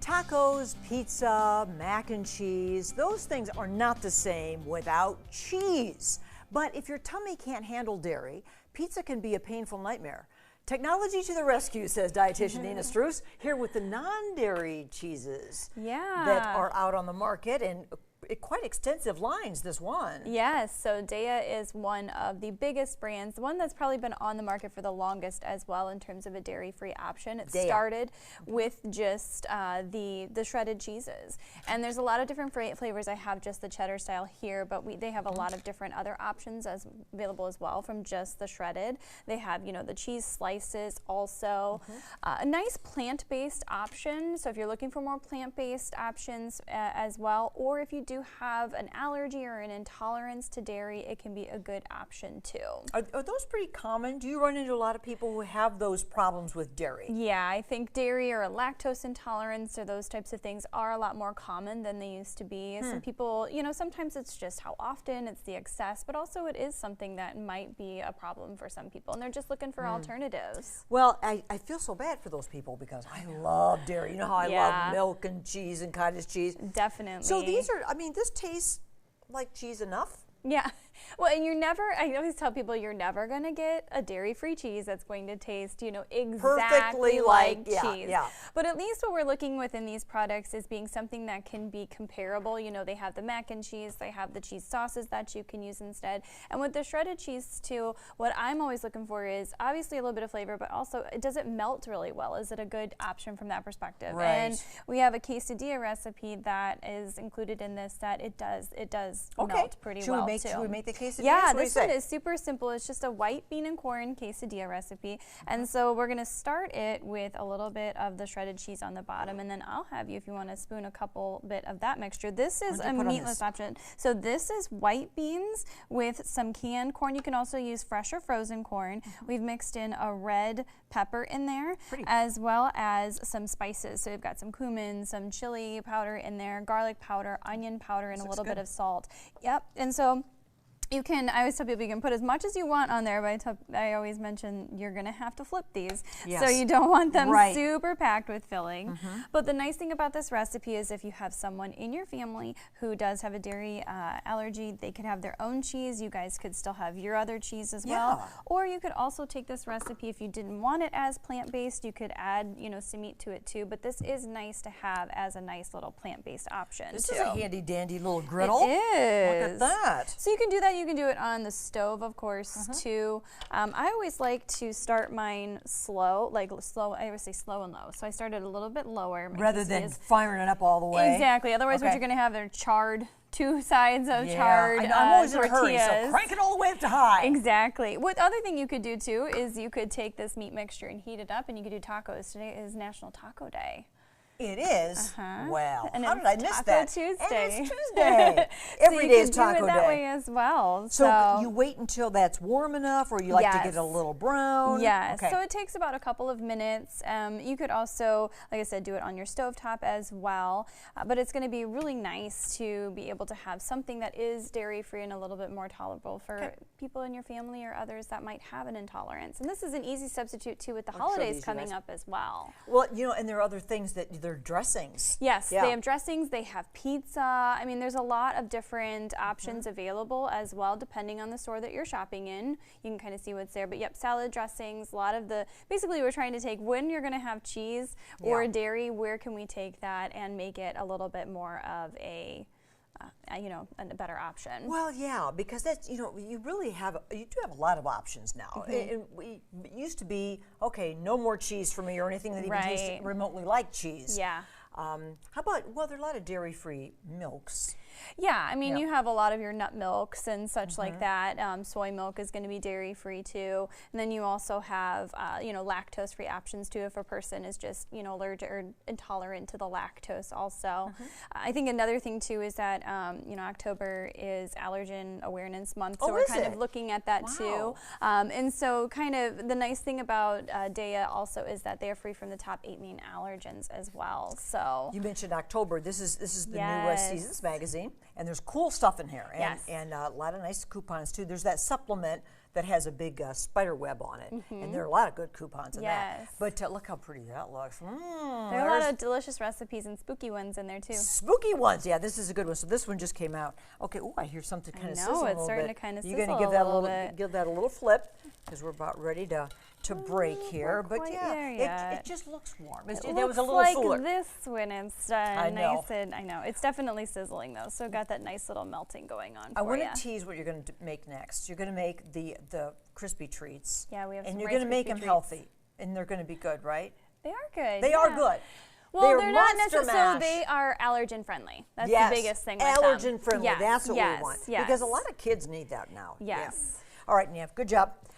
Tacos, pizza, mac and cheese, those things are not the same without cheese. But if your tummy can't handle dairy, pizza can be a painful nightmare. Technology to the rescue, says dietitian Nina Struess, here with the non-dairy cheeses that are out on the market, and quite extensive lines, this one. Yes, so Daiya is one of the biggest brands, the one that's probably been on the market for the longest as well in terms of a dairy-free option. It started with just the shredded cheeses, and there's a lot of different flavors. I have just the cheddar style here, but they have a lot of different other options available as well from just the shredded. They have, you know, the cheese slices also. A nice plant-based option, so if you're looking for more plant-based options as well, or if you do have an allergy or an intolerance to dairy, it can be a good option too. Are those pretty common? Do you run into a lot of people who have those problems with dairy? Yeah, I think dairy or a lactose intolerance or those types of things are a lot more common than they used to be. Some people, you know, sometimes it's just how often, it's the excess, but also it is something that might be a problem for some people, and they're just looking for alternatives. Well, I feel so bad for those people because I love dairy. You know how I love milk and cheese and cottage cheese? Definitely. So these are, I mean, this tastes like cheese enough. Yeah. Well, and I always tell people you're never going to get a dairy-free cheese that's going to taste, you know, exactly like cheese. But at least what we're looking with in these products is being something that can be comparable. You know, they have the mac and cheese, they have the cheese sauces that you can use instead. And with the shredded cheese too, what I'm always looking for is obviously a little bit of flavor, but also does it melt really well? Is it a good option from that perspective? Right. And we have a quesadilla recipe that is included in this that it does melt pretty well too. Should we make the quesadilla? Yeah, this one is super simple. It's just a white bean and corn quesadilla recipe. And so we're going to start it with a little bit of the shredded cheese on the bottom, and then I'll have you, if you want to spoon a couple bit of that mixture. This is a meatless option. So this is white beans with some canned corn. You can also use fresh or frozen corn. We've mixed in a red pepper in there, as well as some spices. So we've got some cumin, some chili powder in there, garlic powder, onion powder, and a little bit of salt. Yep, and so you can, I always tell people you can put as much as you want on there, but I always mention you're going to have to flip these. So you don't want them super packed with filling. But the nice thing about this recipe is if you have someone in your family who does have a dairy allergy, they could have their own cheese. You guys could still have your other cheese as well. Or you could also take this recipe, if you didn't want it as plant-based, you could add, you know, some meat to it too. But this is nice to have as a nice little plant-based option. This is a handy-dandy little griddle. It is. Look at that. So you can do that. You can do it on the stove, of course, too. I always like to start mine slow, I always say slow and low. So I started a little bit lower. Rather than firing it up all the way. Exactly. Otherwise, what you're going to have are charred, two sides of charred I'm always in a hurry, tortillas. so crank it all the way up to high. Exactly. What other thing you could do, too, is you could take this meat mixture and heat it up, and you could do tacos. Today is National Taco Day. It is? Well, and how did I miss that? Tuesday. And it's Tuesday. Every day is taco day. So you can do it that way as well. So you wait until that's warm enough, or you like to get it a little brown? Yes. So it takes about a couple of minutes. You could also, like I said, do it on your stovetop as well. But it's going to be really nice to be able to have something that is dairy-free and a little bit more tolerable for people in your family or others that might have an intolerance. And this is an easy substitute, too, with the holidays coming up as well. Well, you know, and there are other things that they're dressings. Yes, they have dressings, they have pizza. I mean, there's a lot of different options available as well, depending on the store that you're shopping in. You can kind of see what's there. But yep, salad dressings, a lot of the, basically we're trying to take when you're going to have cheese or dairy, where can we take that and make it a little bit more of a you know, a better option. Well, yeah, because that's, you know, you do have a lot of options now. It used to be, okay, no more cheese for me or anything that even tasted remotely like cheese. Yeah. How about, well, there are a lot of dairy-free milks. Yeah, I mean, you have a lot of your nut milks and such like that. Soy milk is going to be dairy-free too. And then you also have, you know, lactose-free options too if a person is just, you know, allergic or intolerant to the lactose also. I think another thing too is that, you know, October is Allergen Awareness Month, so we're kind of looking at that too. And so kind of the nice thing about Daiya also is that they are free from the top 8 main allergens as well. So you mentioned October. This is the new Seasons magazine. And there's cool stuff in here. And, Yes. and a lot of nice coupons, too. There's that supplement that has a big spider web on it. And there are a lot of good coupons in that. Yes. But look how pretty that looks. There are a lot of delicious recipes and spooky ones in there too. Spooky ones. Yeah, this is a good one. So this one just came out. Okay, I hear something kind of sizzling a little bit. it's starting to kind of sizzle You're going to give that a little bit. give that a little flip because we're about ready to break here. But quite yeah, there yet. it just looks warm. It That looks was a little like fuller. this when it's done. I know. Nice and I know. It's definitely sizzling though, so got that nice little melting going on I for want you. to tease what you're going to make next. You're going to make the crispy treats. Yeah, we have and some you're Rice going to make Krispie them treats. healthy, and they're going to be good, right? They are good. They are yeah. good. Well, They're not Monster necessarily. Mash. They are allergen friendly. That's Yes, the biggest thing with allergen them. friendly. Yes, That's what yes, we want yes. because a lot of kids need that now. Yes. Yeah. All right, Nev, good job.